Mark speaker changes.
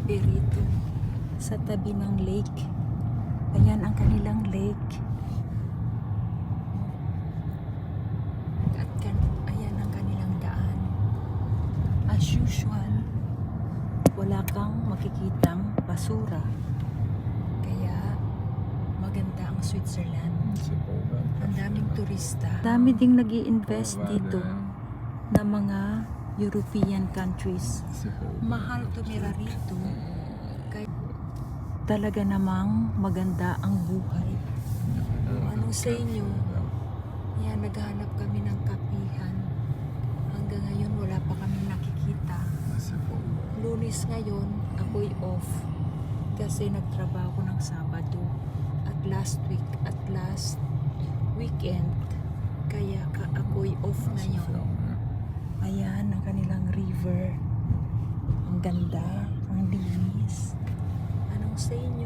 Speaker 1: kape rito sa tabi ng lake. Ayan ang kanilang lake. At ayan ang kanilang daan. As usual, wala kang makikitang basura. Kaya maganda ang Switzerland. Ang daming turista. Dami ding nag-i-invest dito na mga European countries. Mahal tumira rito. Kaya talaga namang maganda ang buhay. Anong sa inyo? Yan, naghahanap kami ng kapihan. Hanggang ngayon wala pa kami nakikita. Lunes ngayon, ako'y off. Kasi nagtrabaho ko ng Sabado. At last weekend. Kaya ako'y off ngayon. Ayan ang kanilang river. Ang ganda, ang linis. Anong sa inyo?